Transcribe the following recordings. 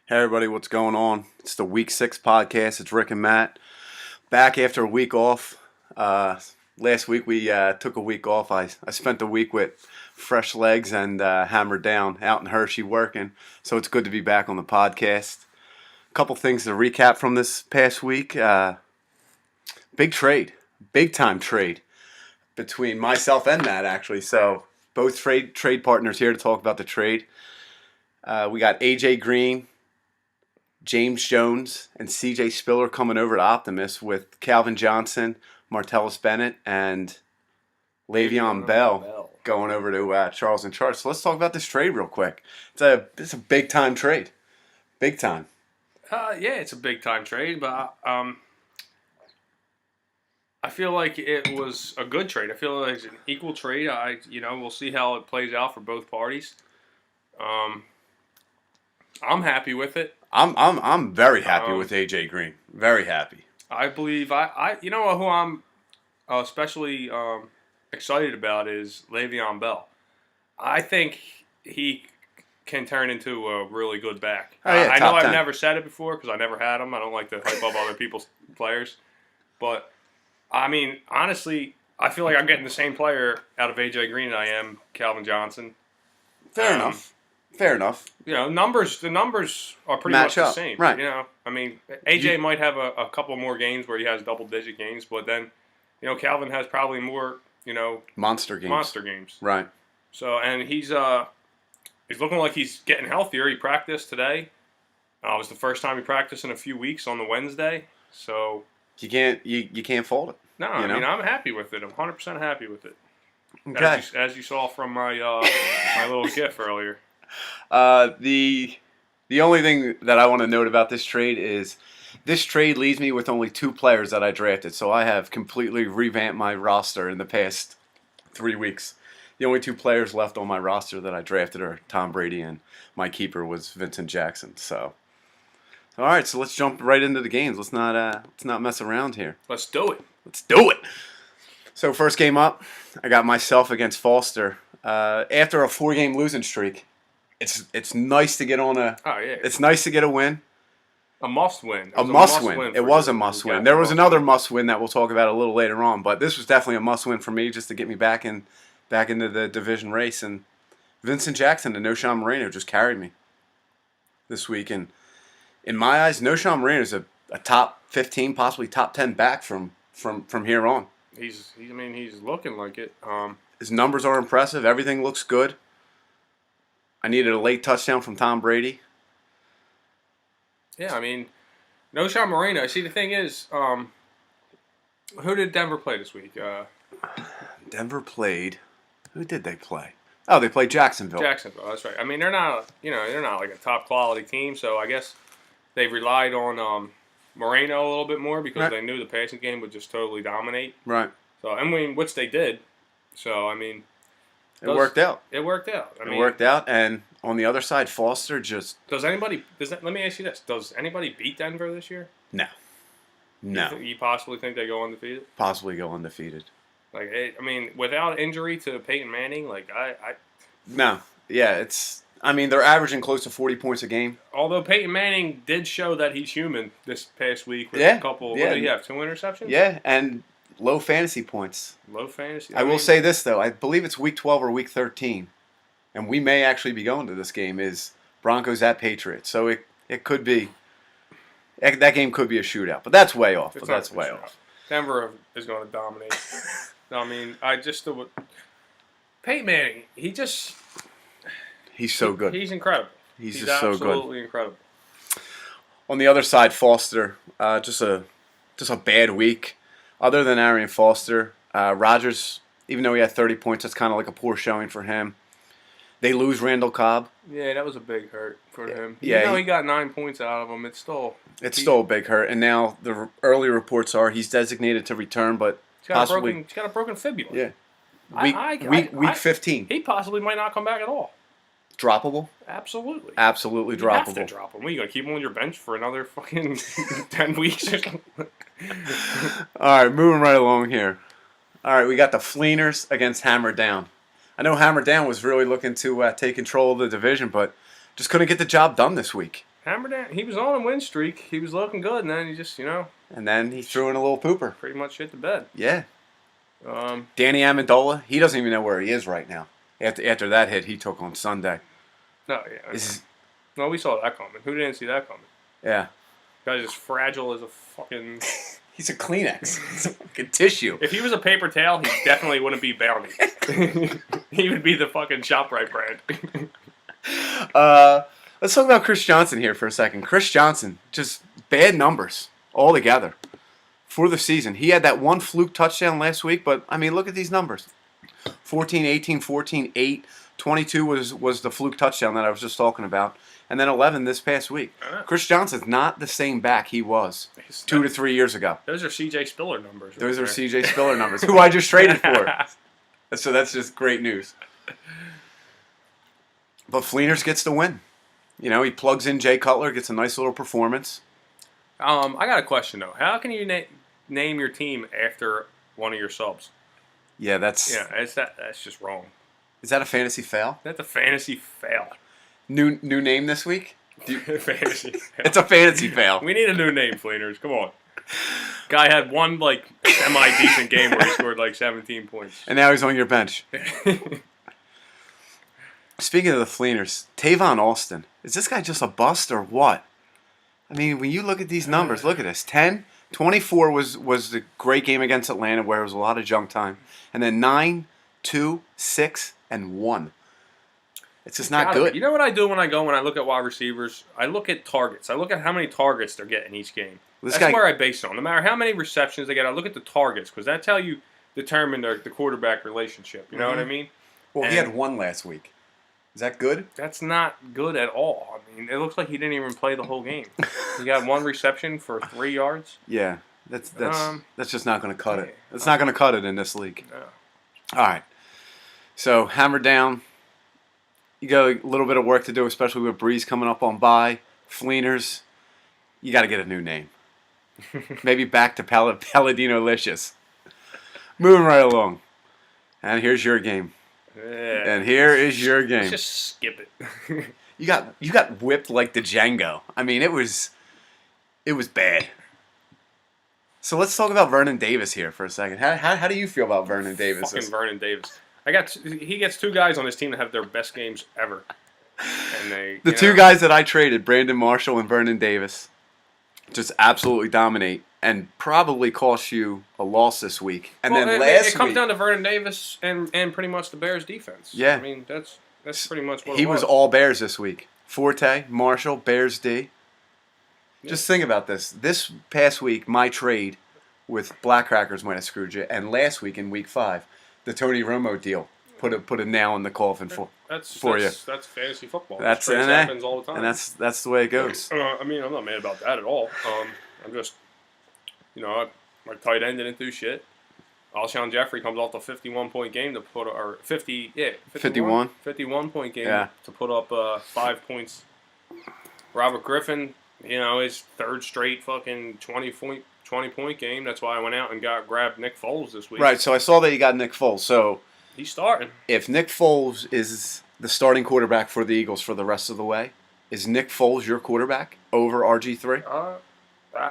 Hey everybody, what's going on? It's the Week 6 podcast. It's Rick and Matt. Back after a week off. Last week we took a week off. I spent the week with fresh legs and hammered down out in Hershey working. So it's good to be back on the podcast. A couple things to recap from this past week. Big trade. Big time trade between myself and Matt actually. So both trade partners here to talk about the trade. We got AJ Green, James Jones, and CJ Spiller coming over to Optimus with Calvin Johnson, Martellus Bennett, and Le'Veon Bell going over to Charles and Charles. So let's talk about this trade real quick. It's a big time trade. Big time. Yeah, it's a big time trade, but I feel like it was a good trade. I feel like it's an equal trade. We'll see how it plays out for both parties. I'm happy with it. I'm very happy with AJ Green. Very happy. I believe who I'm especially excited about is Le'Veon Bell. I think he can turn into a really good back. Oh, yeah, I know I've 10. never said it before because I never had him. I don't like to hype up other people's players, but I mean honestly, I feel like I'm getting the same player out of AJ Green than I am Calvin Johnson. Fair enough. The numbers are pretty Match much the up, same. right. AJ might have a couple more games where he has double-digit games, but then, Calvin has probably more, Monster games. Right. So, and he's looking like he's getting healthier. He practiced today. It was the first time he practiced in a few weeks on the Wednesday. So You can't fault it. no, I'm happy with it. I'm 100% happy with it. Okay. As you saw from my my little GIF earlier. The only thing that I want to note about this trade is this trade leaves me with only 2 players that I drafted. So I have completely revamped my roster in the past 3 weeks. The only 2 players left on my roster that I drafted are Tom Brady, and my keeper was Vincent Jackson. So, all right, so let's jump right into the games. Let's not mess around here. Let's do it. Let's do it. So first game up, I got myself against Foster. After a 4-game losing streak, it's nice to get on a. Oh yeah. It's nice to get a win. A must win. A must win. It was a must win. There was another must win that we'll talk about a little later on, but this was definitely a must win for me just to get me back into the division race. And Vincent Jackson and Noshawn Moreno just carried me this week. And in my eyes, Noshawn Moreno is a top 15, possibly top 10 back from here on. He's looking like it. His numbers are impressive. Everything looks good. I needed a late touchdown from Tom Brady. Yeah, Noshawn Moreno. See, the thing is, who did Denver play this week? Denver played. Who did they play? Oh, they played Jacksonville. Jacksonville. That's right. They're not. They're not like a top quality team. So I guess they relied on Moreno a little bit more because they knew the passing game would just totally dominate. Right. So which they did. So it worked out. It worked out. It worked out, and on the other side, Foster just. Let me ask you this: does anybody beat Denver this year? No. You possibly think they go undefeated? Possibly go undefeated. Without injury to Peyton Manning, No. Yeah, they're averaging close to 40 points a game. Although Peyton Manning did show that he's human this past week with a couple. Yeah. What did he have? 2 interceptions? Yeah, and low fantasy points. Low fantasy. I will say this, though. I believe it's week 12 or week 13, and we may actually be going to this game, is Broncos at Patriots. So it could be – that game could be a shootout, but that's way off. That's way off. Denver is going to dominate. Peyton Manning, he's so good. He's incredible. He's just so good. Absolutely incredible. On the other side, Foster, just a bad week. Other than Arian Foster, Rodgers, even though he had 30 points, that's kind of like a poor showing for him. They lose Randall Cobb. Yeah, that was a big hurt for him. Yeah, he got 9 points out of him. It's still a big hurt. And now the early reports are he's designated to return, but he's got a broken fibula. Yeah. Week 15. He possibly might not come back at all. Droppable? Absolutely. Absolutely you droppable. You have to drop him. What, you going to keep him on your bench for another fucking 10 weeks or something? All right, moving right along here. All right, we got the Fleeners against Hammer Down. I know Hammer Down was really looking to take control of the division, but just couldn't get the job done this week. Hammer down. He was on a win streak. He was looking good, and then he just, And then he threw in a little pooper. pretty much hit the bed. Yeah. Um, Danny Amendola, he doesn't even know where he is right now. After that hit he took on Sunday. no, yeah. This No, we saw that coming. Who didn't see that coming? yeah. Guy's as fragile as a fucking. He's a Kleenex. He's a fucking tissue. If he was a paper towel, he definitely wouldn't be Bounty. He would be the fucking ShopRite brand. Let's talk about Chris Johnson here for a second. Chris Johnson, just bad numbers altogether for the season. He had that one fluke touchdown last week, but, I mean, look at these numbers. 14, 18, 14, 8. 22 was the fluke touchdown that I was just talking about. And then 11 this past week. Chris Johnson's not the same back he was 2 to 3 years ago. Those are C.J. Spiller numbers. Right Those are there. C.J. Spiller numbers, who I just traded for. So that's just great news. But Fleeners gets the win. You know, he plugs in Jay Cutler, gets a nice little performance. I got a question, though. How can you name your team after one of your subs? Yeah, that's just wrong. Is that a fantasy fail? That's a fantasy fail. New name this week? Fantasy fail. It's a fantasy fail. We need a new name, Fleeners. Come on. Guy had one, semi-decent game where he scored, 17 points. And now he's on your bench. Speaking of the Fleeners, Tavon Austin. Is this guy just a bust or what? I mean, when you look at these numbers, look at this. 10, 24 was the great game against Atlanta where it was a lot of junk time. And then 9, 2, 6, and 1. It's just not good. You know what I do when I look at wide receivers? I look at targets. I look at how many targets they're getting each game. That's where I base it on. No matter how many receptions they get, I look at the targets because that's how you determine the quarterback relationship. You know what I mean? Well, he had one last week. Is that good? That's not good at all. I mean, it looks like he didn't even play the whole game. He got one reception for 3 yards. Yeah, that's just not going to cut it. It's not going to cut it in this league. No. All right. So hammer down. You got a little bit of work to do, especially with Breeze coming up on bye. Fleeners, you got to get a new name. Maybe back to Palladino Licious. Moving right along. And here's your game. Yeah. And here is your game. Let's just skip it. You got whipped like the Django. I mean, it was bad. So let's talk about Vernon Davis here for a second. How do you feel about Vernon Davis? Fucking Vernon Davis. He gets two guys on his team that have their best games ever. And the two guys that I traded, Brandon Marshall and Vernon Davis, just absolutely dominate and probably cost you a loss this week. And then last week, it comes down to Vernon Davis and pretty much the Bears defense. Yeah. I mean, that's pretty much what he it was. was all Bears this week. Forte, Marshall, Bears D. Yeah. Just think about this. This past week, my trade with Black Crackers might have screwed you. And last week in week 5, the Tony Romo deal put a nail in the coffin for you. That's fantasy football. That happens all the time. And that's the way it goes. I mean, I'm not mad about that at all. I'm just, my tight end didn't do shit. Alshon Jeffrey comes off the 51-point game to put, or 51 51-point game to put up 5 points. Robert Griffin, his third straight fucking 20-point game. That's why I went out and grabbed Nick Foles this week. Right. So I saw that you got Nick Foles. So he's starting. If Nick Foles is the starting quarterback for the Eagles for the rest of the way, is Nick Foles your quarterback over RG3?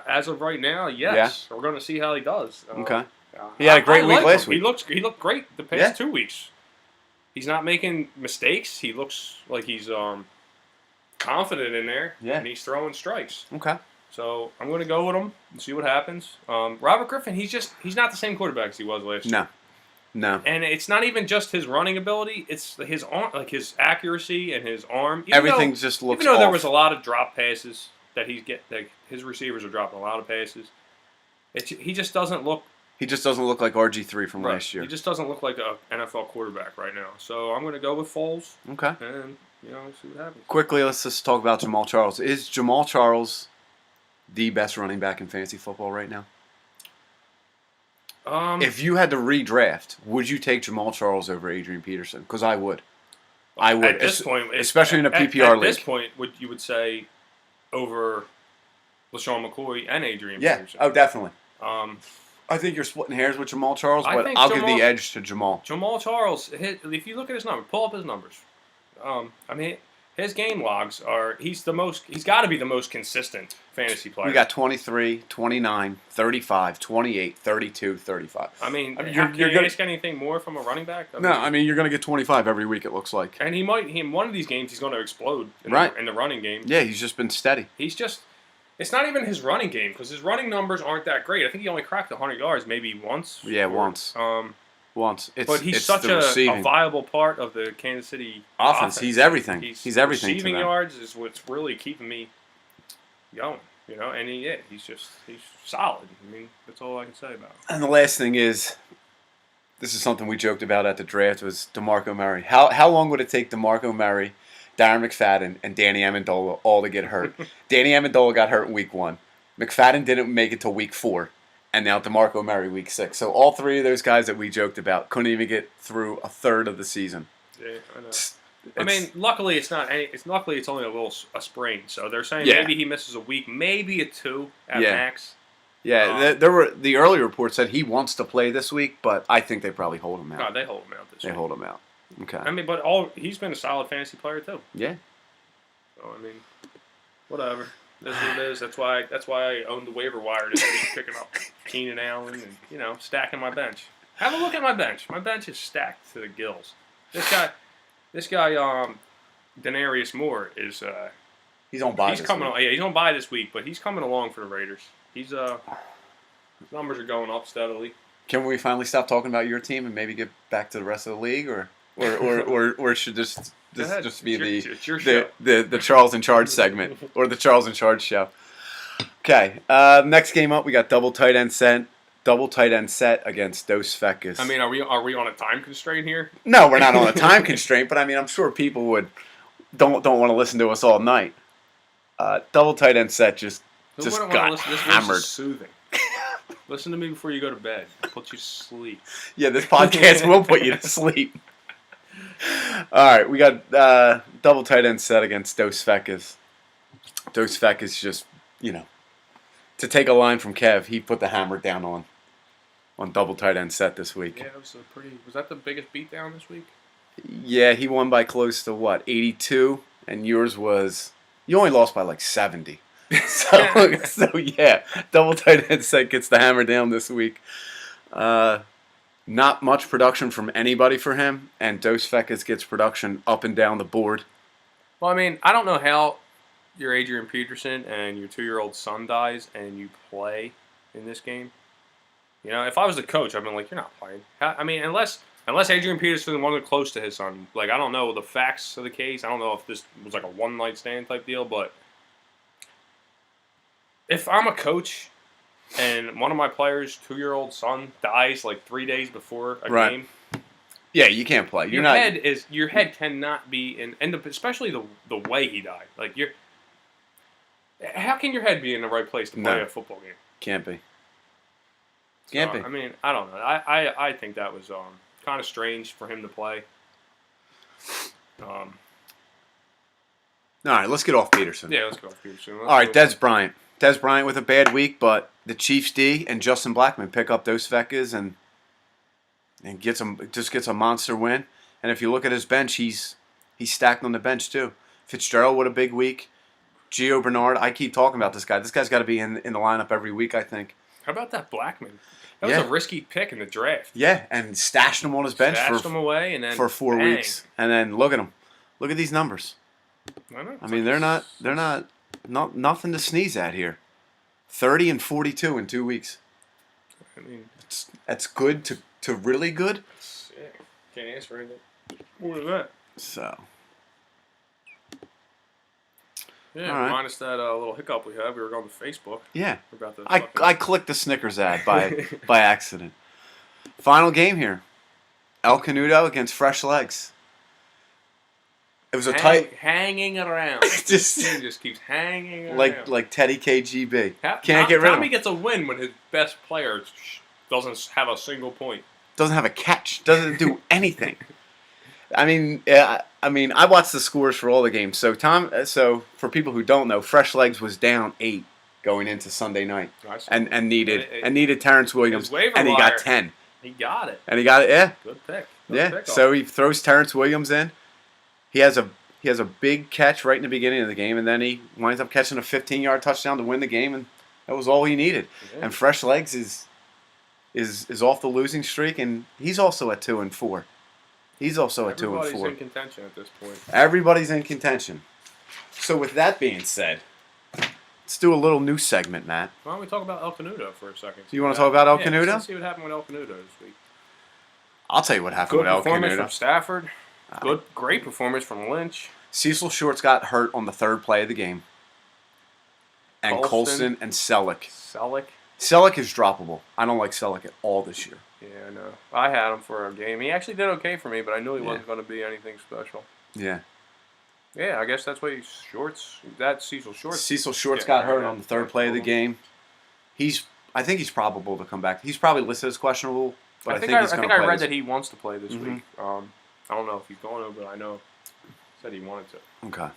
As of right now, yes. Yeah. We're going to see how he does. Okay. He had a great week last week. He looked great the past 2 weeks. He's not making mistakes. He looks like he's confident in there. Yeah. And he's throwing strikes. Okay. So I'm going to go with him and see what happens. Robert Griffin, he's not the same quarterback as he was last year. No. And it's not even just his running ability; it's his arm, his accuracy and his arm. Everything just looks. Even though there off. was a lot of drop passes that his receivers are dropping a lot of passes. He just doesn't look. He just doesn't look like RG3 from last year. He just doesn't look like an NFL quarterback right now. So I'm going to go with Foles. Okay. And see what happens. Quickly, let's just talk about Jamal Charles. Is Jamal Charles the best running back in fantasy football right now? If you had to redraft, would you take Jamal Charles over Adrian Peterson? Because I would. At this point, especially in a PPR league. At this point, you would say over LaShawn McCoy and Adrian Peterson. Oh, definitely. I think you're splitting hairs with Jamal Charles, but I'll give the edge to Jamal. Jamal Charles, if you look at his numbers, pull up his numbers. his game logs are. He's got to be the most consistent fantasy player. We got 23, 29, 35, 28, 32, 35. I mean, I mean, can you're you gonna- ask anything more from a running back? No, I mean, you're going to get 25 every week, it looks like. And he might. In one of these games, he's going to explode. Right. In the running game. Yeah, he's just been steady. He's just. It's not even his running game because his running numbers aren't that great. I think he only cracked 100 yards maybe once. Yeah, once. Once. But he's such a viable part of the Kansas City offense. He's everything. He's everything. Receiving yards is what's really keeping me going. You know, and he's solid. I mean, that's all I can say about him. And the last thing is, this is something we joked about at the draft, was DeMarco Murray. How long would it take DeMarco Murray, Darren McFadden, and Danny Amendola all to get hurt? Danny Amendola got hurt in week 1. McFadden didn't make it till week 4. And now DeMarco Murray week 6. So all three of those guys that we joked about couldn't even get through a third of the season. Yeah, I know. I mean, luckily it's not. Luckily it's only a sprain. So they're saying maybe he misses a week, maybe a 2 at max. Yeah, there were the early reports said he wants to play this week, but I think they probably hold him out. No, they hold him out this week. They hold him out. Okay. I mean, but he's been a solid fantasy player too. Yeah. So I mean, whatever. That's what it is. That's why I own the waiver wire this week, picking up Keenan Allen and stacking my bench. Have a look at my bench. My bench is stacked to the gills. This guy, Denarius Moore is. He's on bye. He's coming on. Yeah, he's on bye this week, but he's coming along for the Raiders. His numbers are going up steadily. Can we finally stop talking about your team and maybe get back to the rest of the league, or should this just be the Charles in Charge segment or the Charles in Charge show? Okay. Next game up, we got double tight end set against Dos Fekis. I mean, are we on a time constraint here? No, we're not on a time constraint, but I mean, I'm sure people don't want to listen to us all night. Double tight end set just got hammered. This is soothing. Listen to me before you go to bed. I'll put you to sleep. Yeah, this podcast will put you to sleep. All right, we got double tight end set against Dos Fekis. Dos Fekis just, to take a line from Kev, he put the hammer down on double tight end set this week. Yeah, it was was that the biggest beatdown this week? Yeah, he won by close to 82, and yours was, you only lost by like 70. So yeah, double tight end set gets the hammer down this week. Not much production from anybody for him, and Dos Fekis gets production up and down the board. Well, I mean, I don't know how you're Adrian Peterson and your 2-year-old son dies and you play in this game. If I was the coach, I'd been like, you're not playing. I mean, unless Adrian Peterson wasn't close to his son. Like, I don't know the facts of the case. I don't know if this was like a one-night stand type deal, but if I'm a coach and one of my players' 2-year-old son dies like 3 days before a game, yeah, you can't play. Your head cannot be in, and especially the way he died. Like how can your head be in the right place to play a football game? Can't be. I mean, I don't know. I think that was kind of strange for him to play. All right, let's get off Peterson. Yeah, let's go off Peterson. All right, Des Bryant. Des Bryant with a bad week, but the Chiefs D and Justin Blackmon pick up Dos Fekis and gets a monster win. And if you look at his bench, he's stacked on the bench too. Fitzgerald with a big week. Gio Bernard. I keep talking about this guy. This guy's got to be in the lineup every week, I think. How about that Blackmon? That was a risky pick in the draft. Yeah, and stashed him on his bench for 4 weeks. And then look at him. Look at these numbers. I mean, they're not nothing to sneeze at here. 30 and 42 in 2 weeks. I mean, that's good to really good. Yeah, can't ask for anything more than that. So. Yeah, right. Minus that little hiccup we had. We were going to Facebook. Yeah. I clicked the Snickers ad by accident. Final game here. El Canudo against Fresh Legs. It was tight. Hanging around. He just keeps hanging around. Like Teddy KGB. Can't get rid of him. Tommy gets a win when his best player doesn't have a single point. Doesn't have a catch. Doesn't do anything. I mean, I watched the scores for all the games. So for people who don't know, Fresh Legs was down 8 going into Sunday night, and needed Terrence Williams, and he got 10. He got it. And he got it. Yeah. Good pick. So he throws Terrence Williams in. He has He has a big catch right in the beginning of the game, and then he winds up catching a 15-yard touchdown to win the game, and that was all he needed. Yeah. And Fresh Legs is off the losing streak, and he's also at 2-4. He's also at 2-4. Everybody's in contention at this point. Everybody's in contention. So with that being said, let's do a little new segment, Matt. Why don't we talk about El Canuto for a second? Do you want to talk about El Yeah, Canuto? let's see what happened with El Canuto this week. I'll tell you what happened Good with El performance Canuto. from Stafford. Great performance from Lynch. Cecil Shorts got hurt on the third play of the game. And Colston. Colston and Selleck. Selleck. Selleck is droppable. I don't like Selleck at all this year. Yeah, I know. I had him for a game. He actually did okay for me, but I knew he Yeah. wasn't going to be anything special. Yeah. Yeah, I guess that's why he's Shorts. That's Cecil Shorts. Cecil Shorts Yeah, got hurt yeah. on the third play of the game. I think he's probable to come back. He's probably listed as questionable, but I think he's going to play. I read this. that he wants to play this Mhm. week. I don't know if he's going to, but I know he said he wanted to. Okay.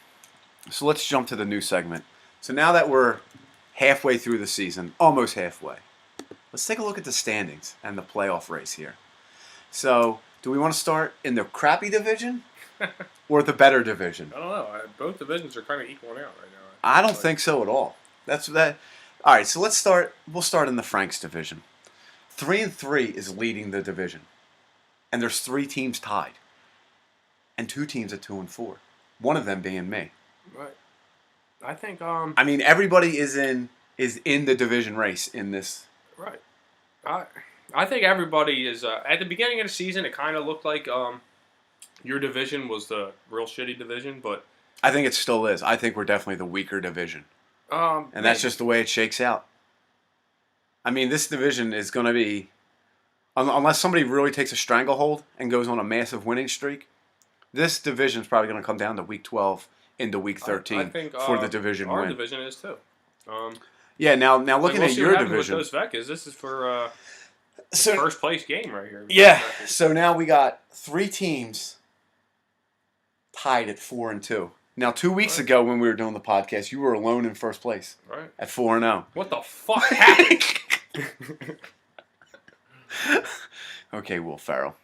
So let's jump to the new segment. So now that we're halfway through the season, almost halfway, let's take a look at the standings and the playoff race here. So, do we want to start in the crappy division or the better division? I don't know. Both divisions are kind of equaling out right now. I don't think so at all. That's that. All right, so let's start. We'll start in the Franks division. 3-3 is leading the division, and there's 3 teams tied, and 2 teams at 2-4. One of them being me. Right. I think. I mean, everybody is in the division race in this. Right. I think everybody is at the beginning of the season. It kind of looked like your division was the real shitty division, but I think it still is. I think we're definitely the weaker division, and that's maybe. just the way it shakes out. I mean, this division is going to be, unless somebody really takes a stranglehold and goes on a massive winning streak, this division is probably going to come down to week 12 into week 13 I think, for the division our win. division is too. Yeah, now looking we'll at see your what happens division. with those Vekas. This is for So first place game right here. yeah, so now we got 3 teams tied at 4-2. Now 2 weeks Right. ago when we were doing the podcast, you were alone in first place Right. at 4-0. What the fuck happened? Okay, Will Ferrell.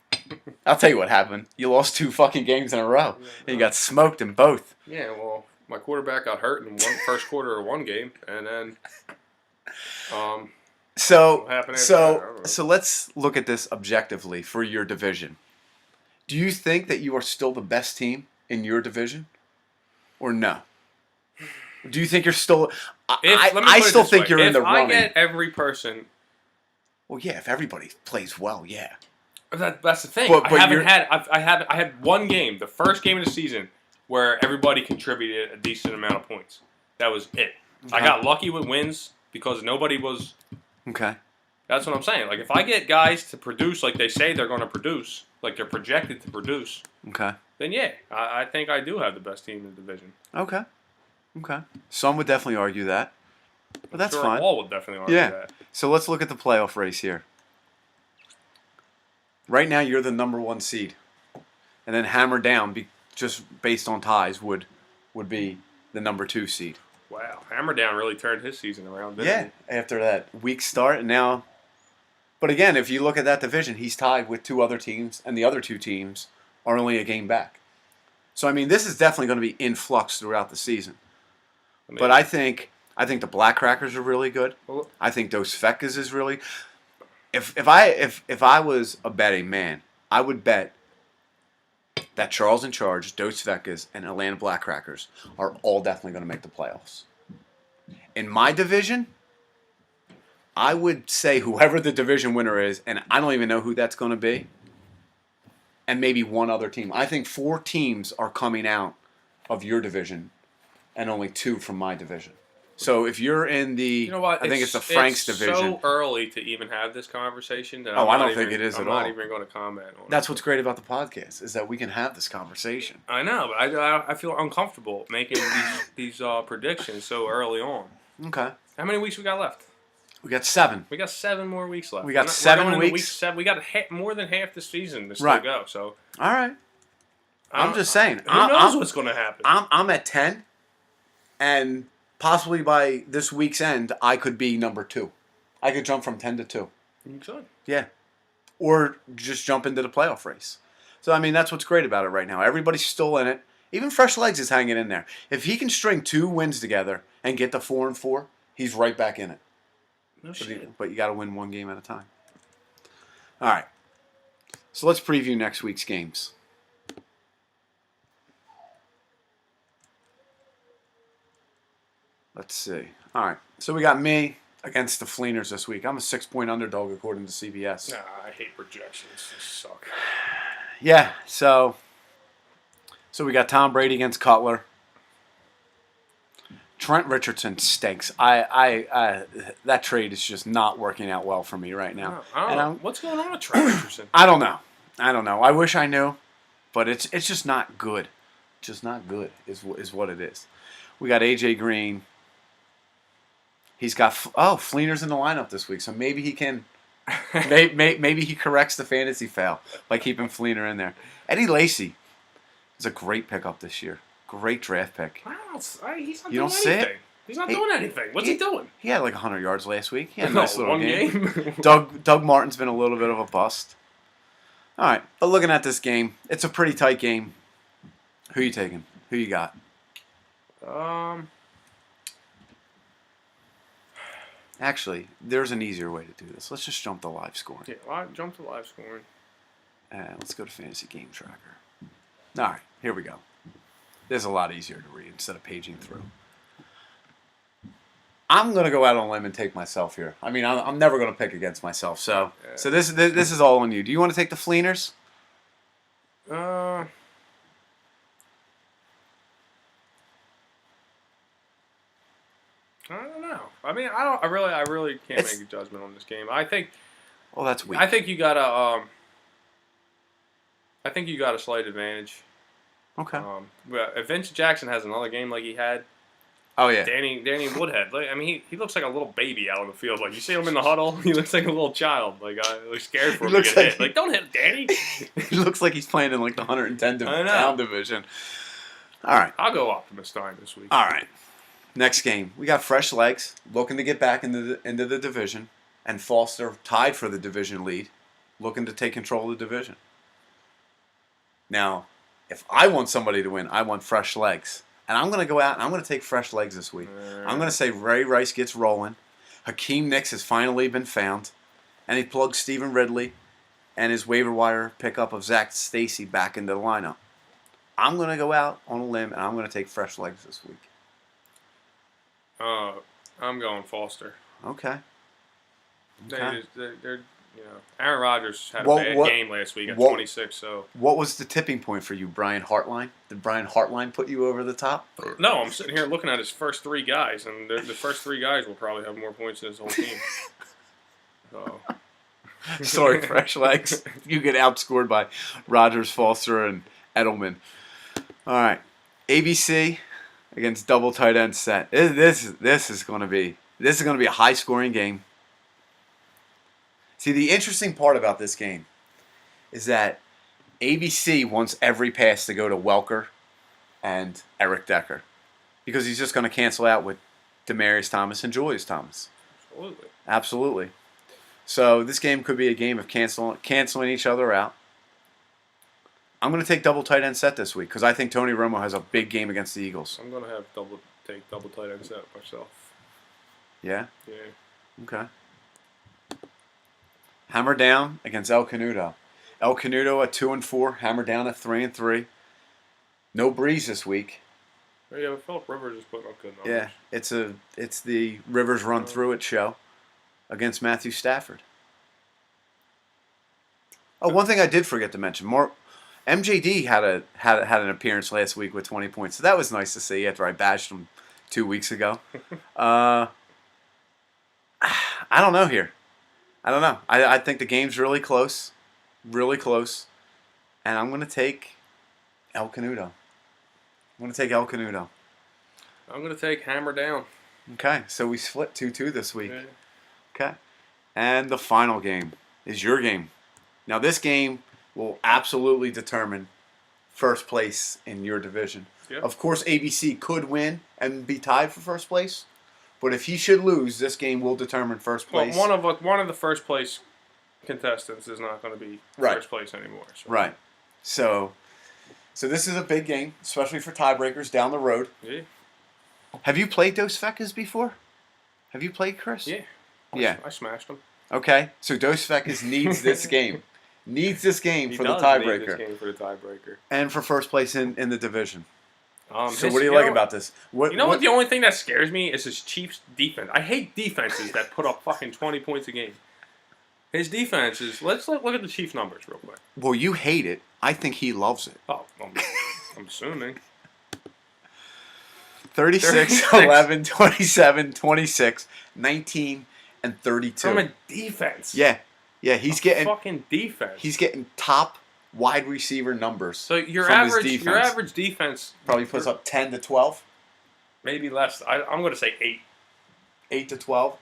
I'll tell you what happened. You lost 2 fucking games in a row, and you got smoked in both. Yeah, well, my quarterback got hurt in first quarter of one game, and then So, What happened after that? I don't know. so let's look at this objectively for your division. Do you think that you are still the best team in your division, or no? Do you think you're still? let me I put it still this think way. you're in the If I running. get every person, Well, yeah, if everybody plays well, yeah. that's the thing. But I you're- had one game, the first game of the season, where everybody contributed a decent amount of points. That was it. I got lucky with wins because nobody was. Okay. That's what I'm saying. Like if I get guys to produce like they say they're going to produce, like they're projected to produce, Okay. then yeah, I think I do have the best team in the division. Okay. Okay. Some would definitely argue that, but that's Sure, fine. Wall would definitely argue Yeah. that. So let's look at the playoff race here. Right now, you're the number 1 seed, and then hammer down, just based on ties, would be the number 2 seed. Wow, Hammerdown really turned his season around. Didn't Yeah, after that weak start, and now. But again, if you look at that division, he's tied with 2 other teams, and the other 2 teams are only a game back. So I mean, this is definitely going to be in flux throughout the season. he? But I think the Black Crackers are really good. Well, I think Dos Fecas is really. If I was a betting man, I would bet that Charles in Charge, Dos Fecas, and Atlanta Black Crackers are all definitely going to make the playoffs. In my division, I would say whoever the division winner is, and I don't even know who that's going to be, and maybe one other team. I think 4 teams are coming out of your division, and only 2 from my division. So if you're in the, you know what? I think it's the Franks it's division. so early to even have this conversation. That Oh, I'm I not don't think even- it is I'm at not all. even going to comment on That's it. what's great about the podcast is that we can have this conversation. I know, but I feel uncomfortable making these predictions so early on. Okay, How many weeks we got left? we got 7. We got 7 more weeks left. We got We're 7 going into weeks. week 7. We got more than half the season to still Right. go. So All right, I'm just saying. Who knows what's going to happen? I'm at 10, and possibly by this week's end, I could be number 2. I could jump from 10 to 2. You should. Yeah, or just jump into the playoff race. So I mean, that's what's great about it right now. Everybody's still in it. Even Fresh Legs is hanging in there. If he can string 2 wins together and get to 4-4, he's right back in it. No shit. But you got to win one game at a time. All right. So let's preview next week's games. Let's see. All right. So we got me against the Fleeners this week. I'm a 6-point underdog according to CBS. Nah, I hate projections. They suck. Yeah. So we got Tom Brady against Cutler. Trent Richardson stinks. That trade is just not working out well for me right now. I don't know. What's going on with Trent Richardson? I don't know. I wish I knew, but it's just not good. Just not good is what it is. We got AJ Green. He's got Fleener's in the lineup this week, so maybe he can. maybe he corrects the fantasy foul by keeping Fleener in there. Eddie Lacy is a great pickup this year. Great draft pick. He's not You doing don't see anything. it? He's not doing anything. What's he doing? He had like 100 yards last week. He had a nice little one game. Doug Martin's been a little bit of a bust. All right, but looking at this game, it's a pretty tight game. Who you taking? Who you got? Actually, there's an easier way to do this. Let's just jump to live scoring. Yeah, jump to live scoring. Let's go to Fantasy Game Tracker. All right, here we go. This is a lot easier to read instead of paging through. I'm gonna go out on a limb and take myself here. I mean, I'm never gonna pick against myself. So this is all on you. Do you want to take the Fleeners? I don't know. I mean, I really can't make a judgment on this game. I think. Well, that's weak. I think you got a. I think you got a slight advantage. Okay. But if Vince Jackson has another game like he had. Oh yeah. Danny Woodhead. Like, I mean, he looks like a little baby out on the field. Like you see him in the huddle, he looks like a little child. Like I was scared for him to get hit. Like don't hit Danny. He looks like he's playing in like the 110 pound division. All right. I'll go Optimus Time this week. All right. Next game, we got Fresh Legs looking to get back into the division, and Foster tied for the division lead, looking to take control of the division. Now, if I want somebody to win, I want Fresh Legs. And I'm going to go out and I'm going to take Fresh Legs this week. I'm going to say Ray Rice gets rolling. Hakeem Nicks has finally been found. And he plugs Stephen Ridley and his waiver wire pickup of Zach Stacy back into the lineup. I'm going to go out on a limb and I'm going to take Fresh Legs this week. I'm going Foster. Okay. They're Aaron Rodgers had a bad game last week at 26. So what was the tipping point for you, Brian Hartline? Did Brian Hartline put you over the top? No, I'm sitting here looking at his first 3 guys, and the first 3 guys will probably have more points than his whole team. So. Sorry, Fresh Legs. You get outscored by Rodgers, Foster, and Edelman. All right, ABC against double tight end set. This is going to be a high scoring game. See, the interesting part about this game is that ABC wants every pass to go to Welker and Eric Decker because he's just going to cancel out with Demaryius Thomas and Julius Thomas. Absolutely. So this game could be a game of canceling each other out. I'm going to take double tight end set this week because I think Tony Romo has a big game against the Eagles. I'm going to take double tight end set myself. Yeah? Yeah. Okay. Hammer down against El Canuto. El Canuto at 2-4. Hammer down at 3-3. No Breeze this week. Yeah, but Philip Rivers is putting up good numbers. Yeah, it's the Rivers Run Through It show against Matthew Stafford. Oh, one thing I did forget to mention. MJD had an appearance last week with 20 points, so that was nice to see after I bashed him 2 weeks ago. I don't know here. I don't know. I think the game's really close, and I'm going to take El Canuto. I'm going to take Hammer down. Okay, so we split 2-2 this week. Yeah. Okay, and the final game is your game. Now this game will absolutely determine first place in your division. Yep. Of course, ABC could win and be tied for first place. But if he should lose, this game will determine first place. Well, one of the first place contestants is not going to be first place anymore. So. Right. So So this is a big game, especially for tiebreakers down the road. Yeah. Have you played Dos Fecas before? Have you played, Chris? Yeah. Yeah. I smashed him. Okay. So Dos Fecas needs this game. Needs this game He for the does need tiebreaker. this game for the tiebreaker. And for first place in the division. So His- what do you like about this? What, You know what? The only thing that scares me is his Chiefs defense. I hate defenses that put up fucking 20 points a game. His defense is. Let's look at the Chiefs numbers real quick. Well, you hate it. I think he loves it. Oh, I'm assuming. 36, 11, 27, 26, 19, and 32. From a defense. Yeah. Yeah, he's getting fucking defense. he's getting top wide receiver numbers. So your from his average defense probably puts up 10 to 12, maybe less. I'm going to say 8. 8 to 12,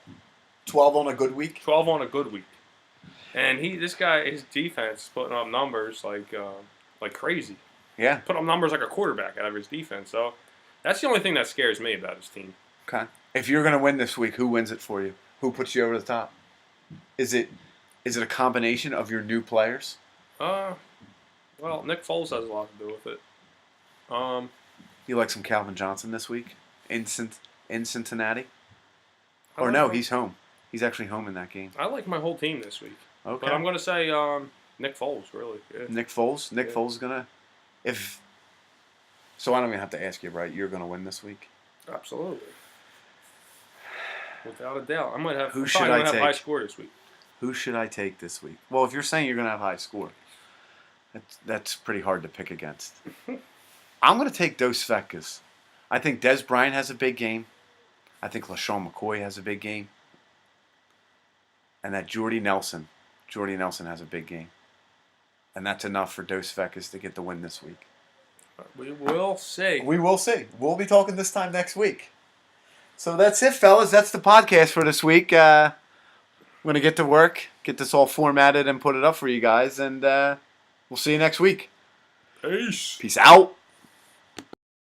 12 on a good week. 12 on a good week. And his defense is putting up numbers like crazy. Yeah. Put up numbers like a quarterback out of his defense. So that's the only thing that scares me about his team. Okay. If you're going to win this week, who wins it for you? Who puts you over the top? Is it a combination of your new players? Well, Nick Foles has a lot to do with it. You like some Calvin Johnson this week in Cincinnati? I Or like no, my- he's home. He's actually home in that game. I like my whole team this week. Okay. But I'm going to say Nick Foles, really. Yeah. Nick Foles. Nick Yeah. Foles is gonna. So I don't even have to ask you, right? You're gonna win this week. Absolutely. Without a doubt. I might have, Who I'm should probably I gonna have high take? score this week. Who should I take this week? Well, if you're saying you're gonna have high score, that's pretty hard to pick against. I'm gonna take Dos Fecas. I think Des Bryant has a big game. I think LaShawn McCoy has a big game. And that Jordy Nelson has a big game. And that's enough for Dos Fecas to get the win this week. We will see. We will see. We'll be talking this time next week. So that's it, fellas. That's the podcast for this week. I'm going to get to work, get this all formatted and put it up for you guys. And we'll see you next week. Peace. Peace out.